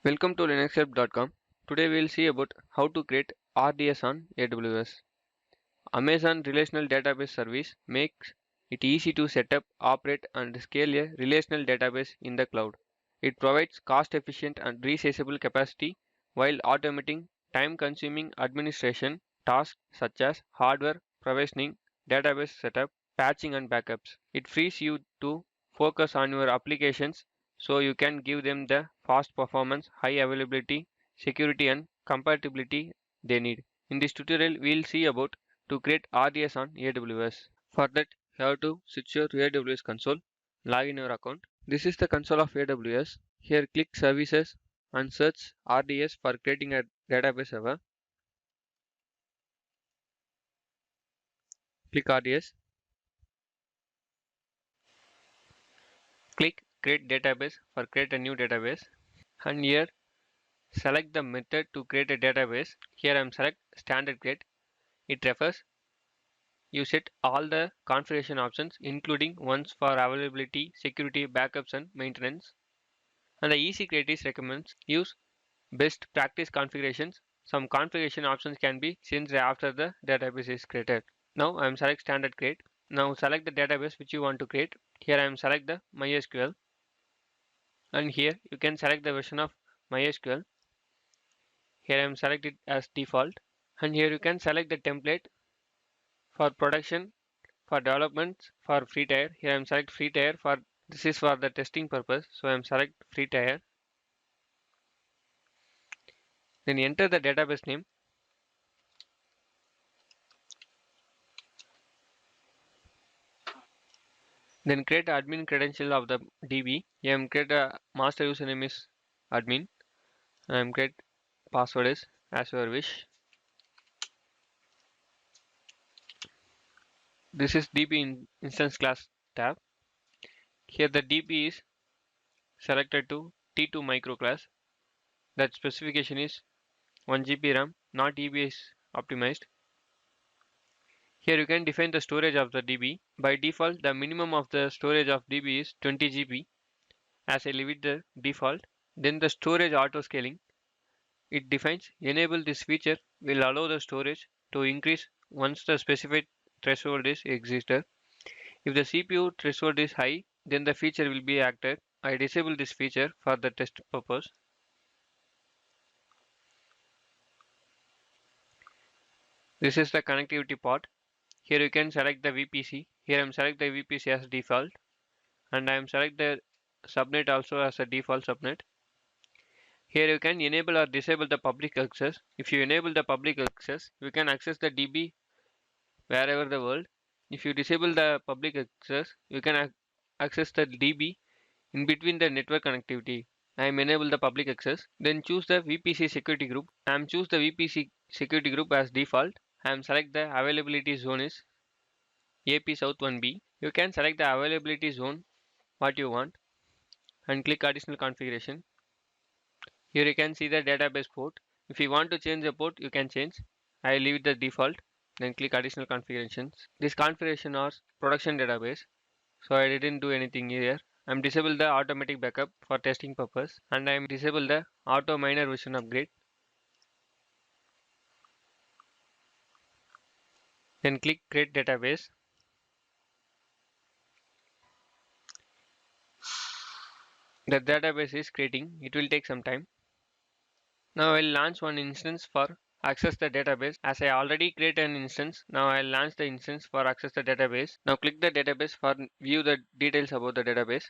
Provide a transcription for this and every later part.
Welcome to linuxhelp.com. Today we will see about how to create RDS on AWS. Amazon Relational Database Service makes it easy to set up, operate and scale a relational database in the cloud. It provides cost-efficient and resizable capacity while automating time-consuming administration tasks such as hardware provisioning, database setup, patching and backups. It frees you to focus on your applications so you can give them the fast performance, high availability, security and compatibility they need. In this tutorial, we'll see about to create RDS on AWS. For that, you have to switch your AWS console, log in your account. This is the console of AWS. Here click Services and search RDS for creating a database server. Click RDS. Click Create Database for create a new database. And here select the method to create a database. Here I am select standard create. It refers you set all the configuration options including ones for availability, security, backups and maintenance. And the easy creators recommends use best practice configurations. Some configuration options can be changed after the database is created. Now I am select standard create. Now select the database which you want to create. Here I am select the MySQL and here you can select the version of MySQL. Here I am select it as default and here you can select the template for production, for development, for free tier. Here I am select free tier for this is for the testing purpose. So I am select free tier. Then enter the database name. Then create admin credential of the DB. I am create a master username is admin. I am create password is as your wish. This is DB instance class tab. Here the DB is selected to T2 micro class. That specification is 1 GB RAM, not EBS optimized. Here you can define the storage of the DB. By default, the minimum of the storage of DB is 20 GB. As I leave it the default, then the storage auto scaling. It defines enable this feature will allow the storage to increase once the specified threshold is existed. If the CPU threshold is high, then the feature will be acted. I disable this feature for the test purpose. This is the connectivity part. Here you can select the VPC. Here I am select the VPC as default and I am select the subnet also as a default subnet. Here you can enable or disable the public access. If you enable the public access, you can access the DB wherever the world. If you disable the public access, you can access the DB in between the network connectivity. I am enable the public access. Then choose the VPC security group. I am choose the VPC security group as default. I am select the availability zone is AP South 1B. You can select the availability zone what you want and click additional configuration. Here you can see the database port. If you want to change the port, you can change. I leave it the default. Then click additional configurations. This configuration is production database. So I didn't do anything here. I'm disable the automatic backup for testing purpose and I'm disable the auto minor version upgrade. Then click create database. The database is creating. It will take some time. Now I'll launch one instance for access the database. As I already create an instance, now I'll launch the instance for access the database. Now click the database for view the details about the database.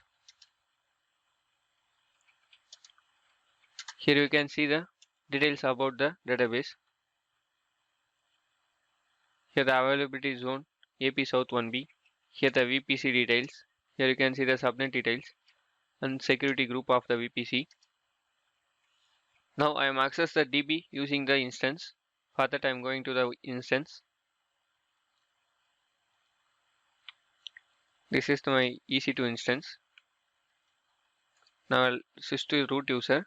Here you can see the details about the database. Here the availability zone AP South 1B. Here the VPC details. Here you can see the subnet details and security group of the VPC. Now I am access the DB using the instance. For that I am going to the instance. This is my EC2 instance. Now I'll switch to root user.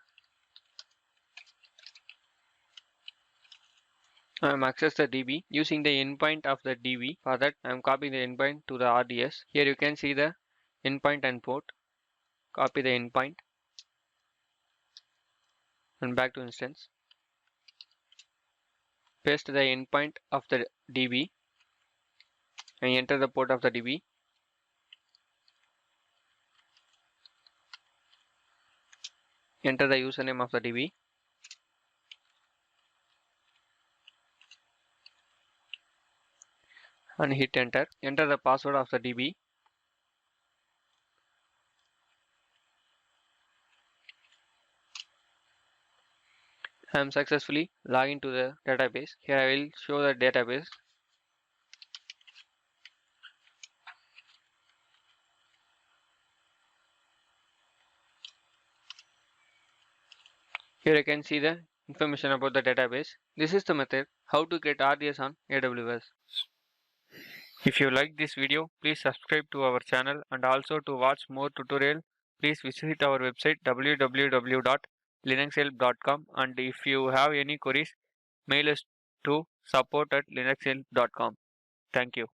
I am access the DB using the endpoint of the DB. For that I am copying the endpoint to the RDS. Here you can see the endpoint and port. Copy the endpoint. and back to instance. Paste the endpoint of the DB and enter the port of the DB. Enter the username of the DB. And hit enter. Enter the password of the DB. I am successfully logged into the database. Here I will show the database. Here you can see the information about the database. This is the method how to get RDS on AWS. If you like this video, please subscribe to our channel, and also to watch more tutorial, please visit our website www.linuxhelp.com, and if you have any queries, mail us to support@linuxhelp.com. Thank you.